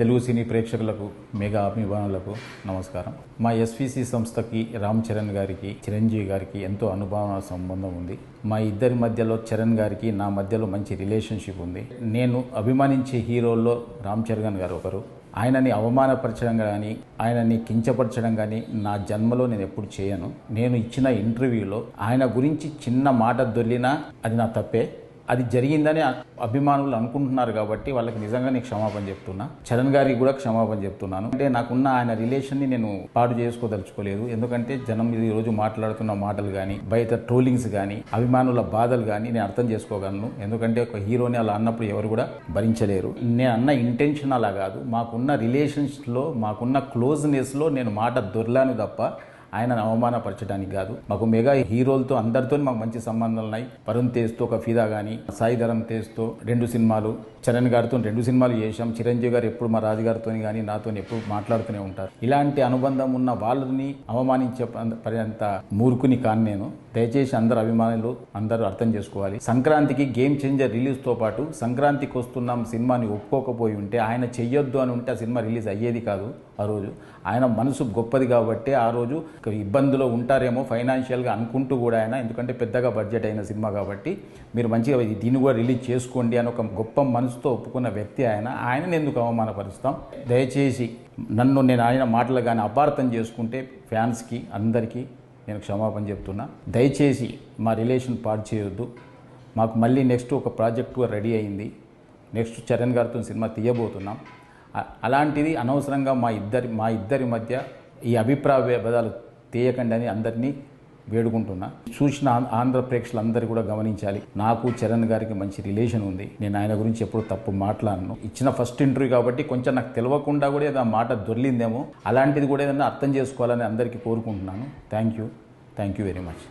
తెలుగు సినీ ప్రేక్షకులకు, మెగా అభిమానులకు నమస్కారం. మా ఎస్విసి సంస్థకి రామ్ చరణ్ గారికి, చిరంజీవి గారికి ఎంతో అనుభవ సంబంధం ఉంది. మా ఇద్దరి మధ్యలో చరణ్ గారికి నా మధ్యలో మంచి రిలేషన్షిప్ ఉంది. నేను అభిమానించే హీరోల్లో రామ్ చరణ్ గారు ఒకరు. ఆయనని అవమానపరచడం కానీ, ఆయనని కించపరచడం కానీ నా జన్మలో నేను ఎప్పుడు చేయను. నేను ఇచ్చిన ఇంటర్వ్యూలో ఆయన గురించి చిన్న మాట దొర్లినా అది నా తప్పే. అది జరిగిందని అభిమానులు అనుకుంటున్నారు కాబట్టి వాళ్ళకి నిజంగా నేను క్షమాపణ చెప్తున్నా. చరణ్ గారికి కూడా క్షమాపణ చెప్తున్నాను. అంటే నాకున్న ఆయన రిలేషన్ని నేను పాడు చేసుకోదలుచుకోలేదు. ఎందుకంటే జనం ఈరోజు మాట్లాడుతున్న మాటలు కానీ, బయట ట్రోలింగ్స్ కానీ, అభిమానుల బాధలు కానీ నేను అర్థం చేసుకోగలను. ఎందుకంటే ఒక హీరోని అలా అన్నప్పుడు ఎవరు కూడా భరించలేరు. నేను అన్న ఇంటెన్షన్ అలా కాదు. మాకున్న రిలేషన్స్లో, మాకున్న క్లోజ్నెస్లో నేను మాట దొర్లాను తప్ప ఆయనను అవమానపరచడానికి కాదు. మాకు మెగా హీరోలతో అందరితో మాకు మంచి సంబంధాలు ఉన్నాయి. వరుణ్ తేజ్తో ఒక ఫిదా కానీ, సాయి ధరమ్ తేజ్తో 2 సినిమాలు, చరణ్ గారితో 2 సినిమాలు చేశాం. చిరంజీవి గారు ఎప్పుడు మా రాజుగారితో కానీ నాతో ఎప్పుడు మాట్లాడుతూనే ఉంటారు. ఇలాంటి అనుబంధం ఉన్న వాళ్ళని అవమానించే పర్యంత మూర్ఖుని కాను నేను. దయచేసి అందరు అభిమానులు అందరూ అర్థం చేసుకోవాలి. సంక్రాంతికి గేమ్ చేంజర్ రిలీజ్తో పాటు సంక్రాంతికి వస్తున్నాం సినిమాని ఒప్పుకోకపోయి ఉంటే, ఆయన చెయ్యొద్దు అని ఉంటే ఆ సినిమా రిలీజ్ అయ్యేది కాదు. ఆ రోజు ఆయన మనసు గొప్పది కాబట్టి ఆ రోజు ఇబ్బందులో ఉంటారేమో ఫైనాన్షియల్గా అనుకుంటూ కూడా ఆయన, ఎందుకంటే పెద్దగా బడ్జెట్ అయిన సినిమా కాబట్టి మీరు మంచిగా దీన్ని కూడా రిలీజ్ చేసుకోండి అని ఒక గొప్ప మనసుతో ఒప్పుకున్న వ్యక్తి ఆయన. ఆయనను ఎందుకు అవమానపరుస్తాం? దయచేసి నేను ఆయన మాటలు కానీ అపార్థం చేసుకుంటే ఫ్యాన్స్కి అందరికీ నేను క్షమాపణ చెప్తున్నా. దయచేసి మా రిలేషన్ పాడు చేయొద్దు. మాకు మళ్ళీ నెక్స్ట్ ఒక ప్రాజెక్ట్ రెడీ అయింది. నెక్స్ట్ చరణ్ గారితో సినిమా తీయబోతున్నాం. అలాంటిది అనవసరంగా మా ఇద్దరి మధ్య ఈ అభిప్రాయ భేదాలు తీయకండి అని అందరినీ వేడుకుంటున్నా. చూసిన ఆంధ్ర ప్రేక్షకులందరూ కూడా గమనించాలి, నాకు చరణ్ గారికి మంచి రిలేషన్ ఉంది. నేను ఆయన గురించి ఎప్పుడు తప్పు మాట్లాడను. ఇచ్చిన ఫస్ట్ ఇంటర్వ్యూ కాబట్టి కొంచెం నాకు తెలియకుండా కూడా ఏదైనా మాట దొర్లిందేమో, అలాంటిది కూడా ఏదైనా అర్థం చేసుకోవాలని అందరికీ కోరుకుంటున్నాను. Thank you very much.